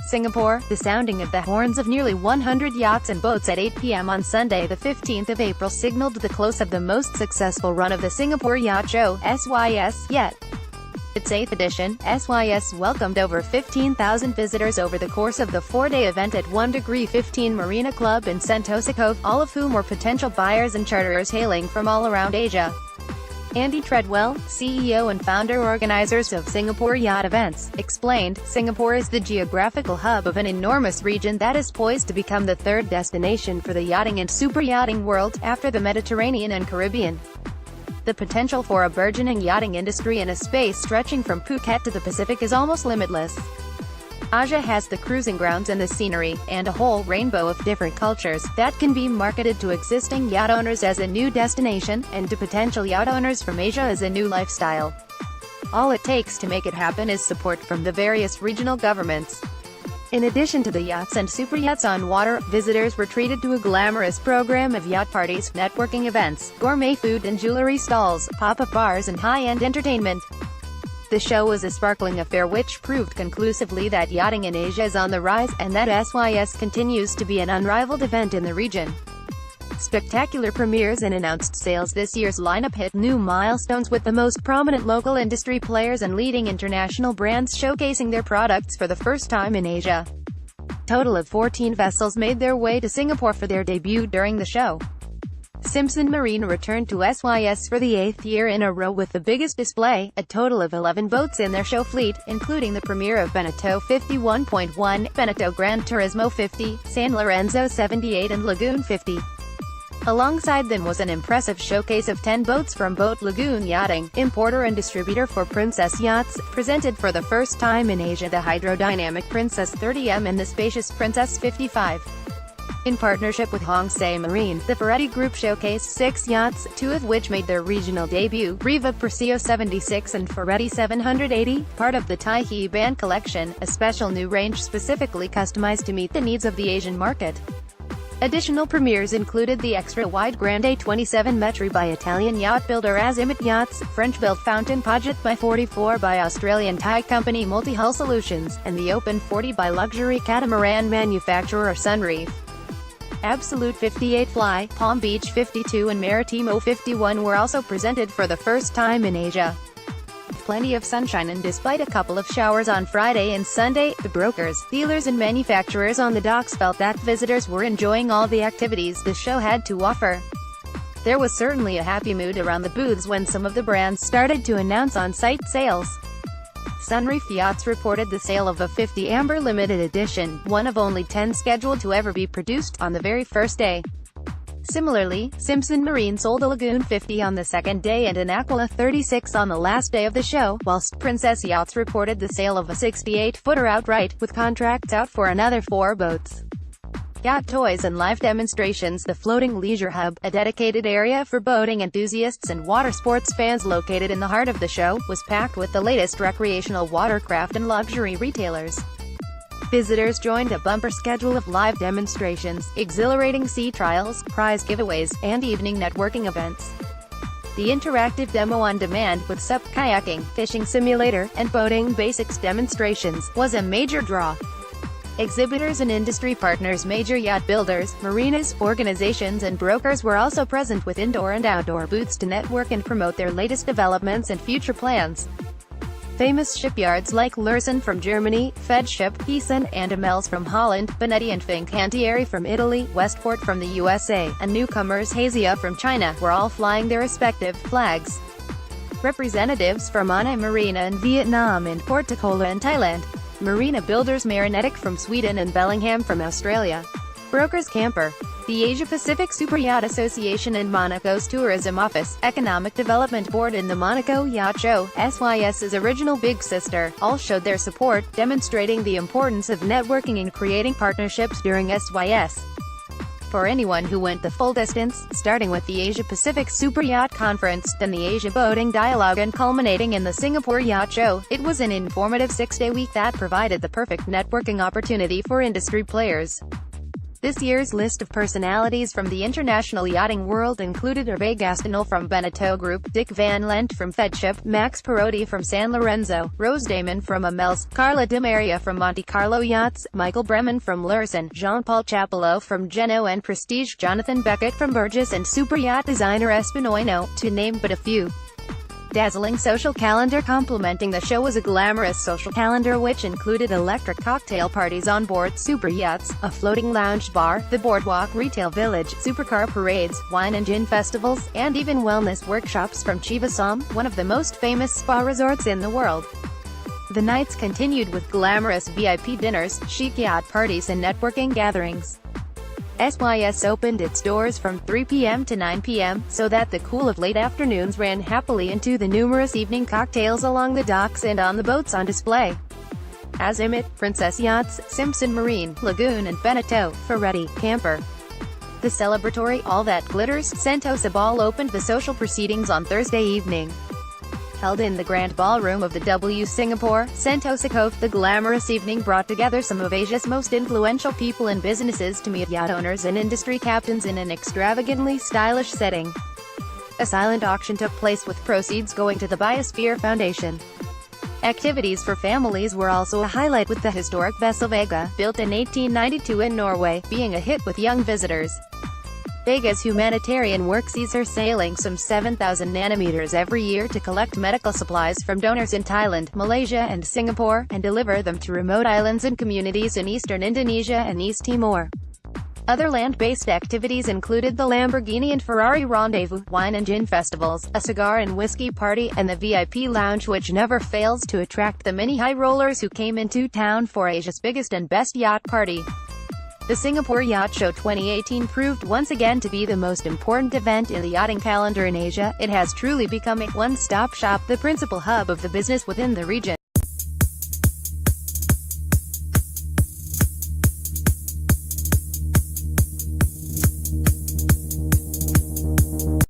Singapore. The sounding of the horns of nearly 100 yachts and boats at 8 p.m. on Sunday, the 15th of April signaled the close of the most successful run of the Singapore Yacht Show, SYS, yet. Its 8th edition, SYS welcomed over 15,000 visitors over the course of the 4-day event at 1°15 Marina Club in Sentosa Cove, all of whom were potential buyers and charterers hailing from all around Asia. Andy Treadwell, CEO and founder organizers of Singapore Yacht Events, explained, "Singapore is the geographical hub of an enormous region that is poised to become the third destination for the yachting and super yachting world, after the Mediterranean and Caribbean. The potential for a burgeoning yachting industry in a space stretching from Phuket to the Pacific is almost limitless. Asia has the cruising grounds and the scenery, and a whole rainbow of different cultures, that can be marketed to existing yacht owners as a new destination, and to potential yacht owners from Asia as a new lifestyle. All it takes to make it happen is support from the various regional governments." In addition to the yachts and super yachts on water, visitors were treated to a glamorous program of yacht parties, networking events, gourmet food and jewelry stalls, pop-up bars and high-end entertainment. The show was a sparkling affair which proved conclusively that yachting in Asia is on the rise, and that SYS continues to be an unrivaled event in the region. Spectacular premieres and announced sales. This year's lineup hit new milestones, with the most prominent local industry players and leading international brands showcasing their products for the first time in Asia. Total of 14 vessels made their way to Singapore for their debut during the show. Simpson Marine returned to SYS for the 8th year in a row with the biggest display, a total of 11 boats in their show fleet, including the premiere of Beneteau 51.1, Beneteau Gran Turismo 50, San Lorenzo 78 and Lagoon 50. Alongside them was an impressive showcase of 10 boats from Boat Lagoon Yachting, importer and distributor for Princess Yachts, presented for the first time in Asia the hydrodynamic Princess 30M and the spacious Princess 55. In partnership with Hong Say Marine, the Ferretti Group showcased 6 yachts, 2 of which made their regional debut, Riva Perseo 76 and Ferretti 780, part of the Tai He Band collection, a special new range specifically customized to meet the needs of the Asian market. Additional premieres included the extra-wide Grande 27 Metri by Italian yacht builder Azimut Yachts, French-built Fountain Paget by 44 by Australian Thai company Multi-Hull Solutions, and the Open 40 by luxury catamaran manufacturer Sunreef. Absolute 58 Fly, Palm Beach 52 and Maritimo 51 were also presented for the first time in Asia. Plenty of sunshine, and despite a couple of showers on Friday and Sunday, the brokers, dealers and manufacturers on the docks felt that visitors were enjoying all the activities the show had to offer. There was certainly a happy mood around the booths when some of the brands started to announce on-site sales. Sunreef Yachts reported the sale of a 50 Amber limited edition, one of only 10 scheduled to ever be produced, on the very first day. Similarly, Simpson Marine sold a Lagoon 50 on the second day and an Aquila 36 on the last day of the show, whilst Princess Yachts reported the sale of a 68-footer outright, with contracts out for another 4 boats. Yacht toys and live demonstrations. The Floating Leisure Hub, a dedicated area for boating enthusiasts and water sports fans located in the heart of the show, was packed with the latest recreational watercraft and luxury retailers. Visitors joined a bumper schedule of live demonstrations, exhilarating sea trials, prize giveaways, and evening networking events. The interactive demo on demand, with SUP kayaking, fishing simulator, and boating basics demonstrations, was a major draw. Exhibitors and industry partners, major yacht builders, marinas, organizations and brokers were also present with indoor and outdoor booths to network and promote their latest developments and future plans. Famous shipyards like Lursen from Germany, Fedship, Heesen, and Amels from Holland, Benetti and Fincantieri from Italy, Westport from the USA, and newcomers Hazia from China, were all flying their respective flags. Representatives from Ana Marina in Vietnam and Port Tacola in Thailand, Marina builders Marinetic from Sweden and Bellingham from Australia. Brokers Camper, the Asia-Pacific Super Yacht Association and Monaco's Tourism Office, Economic Development Board and the Monaco Yacht Show, SYS's original big sister, all showed their support, demonstrating the importance of networking and creating partnerships during SYS. For anyone who went the full distance, starting with the Asia-Pacific Super Yacht Conference, then the Asia Boating Dialogue and culminating in the Singapore Yacht Show, it was an informative 6-day week that provided the perfect networking opportunity for industry players. This year's list of personalities from the international yachting world included Hervé Gastonel from Beneteau Group, Dick Van Lent from Fedship, Max Perotti from San Lorenzo, Rose Damon from Amels, Carla Di Maria from Monte Carlo Yachts, Michael Bremen from Lursen, Jean-Paul Chapelot from Genoa and Prestige, Jonathan Beckett from Burgess and super yacht designer Espinoino, to name but a few. Dazzling social calendar complementing the show was a glamorous social calendar which included electric cocktail parties on board super yachts, a floating lounge bar, the boardwalk retail village, supercar parades, wine and gin festivals, and even wellness workshops from Chivasom, one of the most famous spa resorts in the world. The nights continued with glamorous VIP dinners, chic yacht parties and networking gatherings. SYS opened its doors from 3 p.m. to 9 p.m., so that the cool of late afternoons ran happily into the numerous evening cocktails along the docks and on the boats on display. Azimut, Princess Yachts, Simpson Marine, Lagoon and Beneteau, Ferretti, Camper. The celebratory All That Glitters Sentosa Ball opened the social proceedings on Thursday evening. Held in the Grand Ballroom of the W Singapore, Sentosa Cove, the glamorous evening brought together some of Asia's most influential people and businesses to meet yacht owners and industry captains in an extravagantly stylish setting. A silent auction took place with proceeds going to the Biosphere Foundation. Activities for families were also a highlight, with the historic vessel Vega, built in 1892 in Norway, being a hit with young visitors. Vega's humanitarian work sees her sailing some 7,000 nanometers every year to collect medical supplies from donors in Thailand, Malaysia and Singapore, and deliver them to remote islands and communities in eastern Indonesia and East Timor. Other land-based activities included the Lamborghini and Ferrari Rendezvous, wine and gin festivals, a cigar and whiskey party, and the VIP lounge, which never fails to attract the many high rollers who came into town for Asia's biggest and best yacht party. The Singapore Yacht Show 2018 proved once again to be the most important event in the yachting calendar in Asia. It has truly become a one-stop shop, the principal hub of the business within the region.